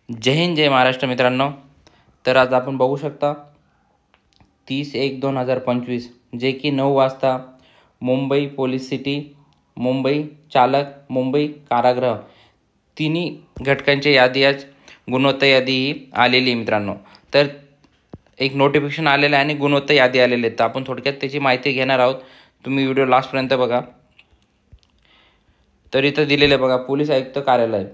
जय हिंद जय महाराष्ट्र मित्रांनो। तर आज आपण बघू शकता 30/1/2025 जे की 9 वाजता मुंबई पोलीस सिटी, मुंबई चालक, मुंबई कारागृह तिन्ही घटकांची यादी आज गुणवत्ता यादी ही आलेली आहे मित्रांनो। तर एक नोटिफिकेशन आलेलं आहे आणि गुणवत्ता यादी आलेली आहे, तर आपण थोडक्यात त्याची माहिती घेणार आहोत। तुम्ही व्हिडिओ लास्टपर्यंत बघा। तर इथं दिलेलं बघा पोलीस आयुक्त कार्यालय,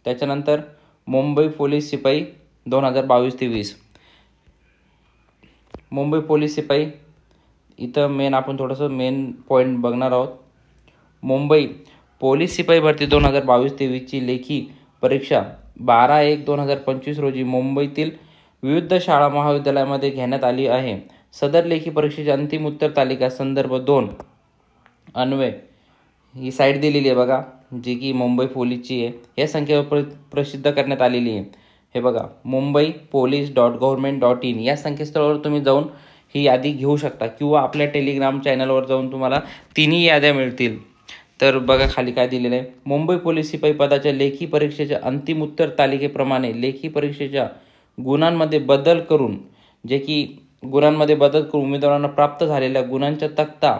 त्याच्यानंतर मुंबई पोलीस शिपाई 2022-23 मुंबई पोलीस शिपाई इथं मेन आपण थोडंसं मेन पॉईंट बघणार आहोत। मुंबई पोलीस शिपाई भरती 2022-23 ची लेखी परीक्षा 12/1/2025 रोजी मुंबईतील विविध शाळा महाविद्यालयामध्ये घेण्यात आली आहे। सदर लेखी परीक्षेची अंतिम उत्तर तालिका संदर्भ 2 अन्वय ही साईट दिलेली आहे बघा, जी की मुंबई पोलीसची आहे। या संख्येवर प्रसिद्ध करण्यात आलेली आहे। हे बघा mumbai.police.government.in या संकेतस्थळावर तुम्ही जाऊन ही यादी घेऊ शकता किंवा आपल्या टेलिग्राम चॅनलवर जाऊन तुम्हाला तिन्ही याद्या मिळतील। तर बघा खाली काय दिलेलं आहे, मुंबई पोलीस शिपाई पदाच्या लेखी परीक्षेच्या अंतिम उत्तर तालिकेप्रमाणे लेखी परीक्षेच्या गुणांमध्ये बदल करून उमेदवारांना प्राप्त झालेल्या गुणांचा तक्ता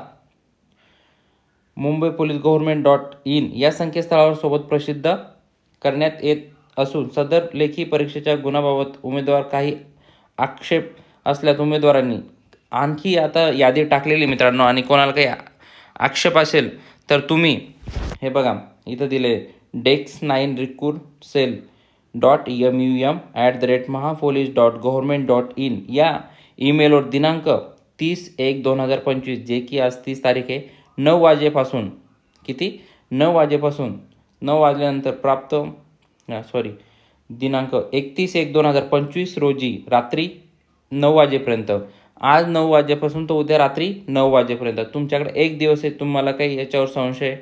मुंबई पोलीस गव्हर्नमेंट.in या संकेतस्थळावर सोबत प्रसिद्ध करण्यात येत असून सदर लेखी परीक्षेच्या गुणाबाबत उमेदवार काही आक्षेप असल्यास उमेदवारांनी आणखी आता यादी टाकलेली मित्रांनो, आणि कोणाला काही आक्षेप असेल तर तुम्ही हे बघा इथं दिले dex9recruitcell.mum@mahapolice.government.in या ईमेलवर दिनांक 30/1/2025 जे की आज 30 तारीख आहे 9 वाजेपासून 9 वाजल्यानंतर प्राप्त दिनांक 31/1/2025 रोजी रात्री 9 वाजेपर्यंत, आज 9 वाजेपासून तर उद्या रात्री 9 वाजेपर्यंत तुमच्याकडे एक दिवस आहे। तुम्हाला काही याच्यावर संशय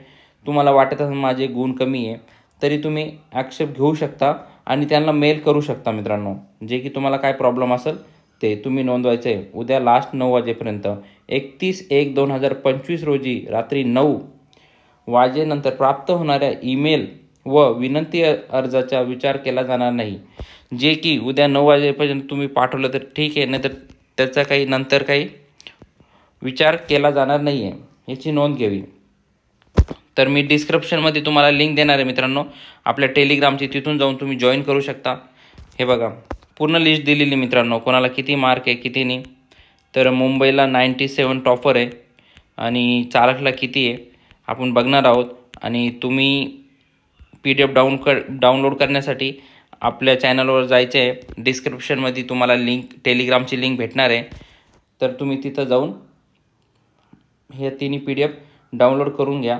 तुम्हाला वाटत असेल माझे गुण कमी आहे तरी तुम्ही आक्षेप घेऊ शकता आणि त्यांना मेल करू शकता मित्रांनो। जे की तुम्हाला काय प्रॉब्लेम असेल ते तुम्ही नोंदवायचं आहे उद्या लास्ट 9 वाजेपर्यंत। 31/1/2025 रोजी रात्री 9 वाजेनंतर प्राप्त होणाऱ्या ईमेल व विनंती अर्जाचा विचार केला जाणार नाही। जे की उद्या 9 वाजेपर्यंत तुम्ही पाठवलं तर ठीक आहे, नाहीतर त्याचा काही नंतर काही विचार केला जाणार नाही आहे, याची नोंद घ्यावी। तर मी डिस्क्रिप्शनमध्ये तुम्हाला लिंक देणार आहे मित्रांनो आपल्या टेलिग्रामची, तिथून जाऊन तुम्ही जॉईन करू शकता। हे बघा पूर्ण लिस्ट दिलेली मित्रांनो, कोणाला किती मार्क आहे किती नाही। तर मुंबईला 97 टॉपर आहे आणि चालकला किती आहे आपण बघणार आहोत। आणि तुम्ही PDF डाउनलोड करण्यासाठी आपल्या चॅनलवर जायचे आहे, डिस्क्रिप्शनमध्ये तुम्हाला लिंक टेलिग्रामची लिंक भेटणार आहे। तर तुम्ही तिथं जाऊन हे तिन्ही PDF डाउनलोड करून घ्या,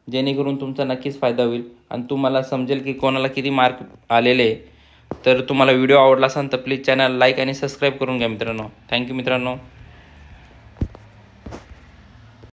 जेणेकरून तुमचा नक्कीच फायदा होईल आणि तुम्हाला समजेल की कोणाला किती मार्क आलेले आहे। तर तुम्हाला व्हिडिओ आवडला असेल तर प्लीज चॅनल लाईक आणि सबस्क्राईब करून घ्या मित्रांनो। थँक्यू मित्रांनो।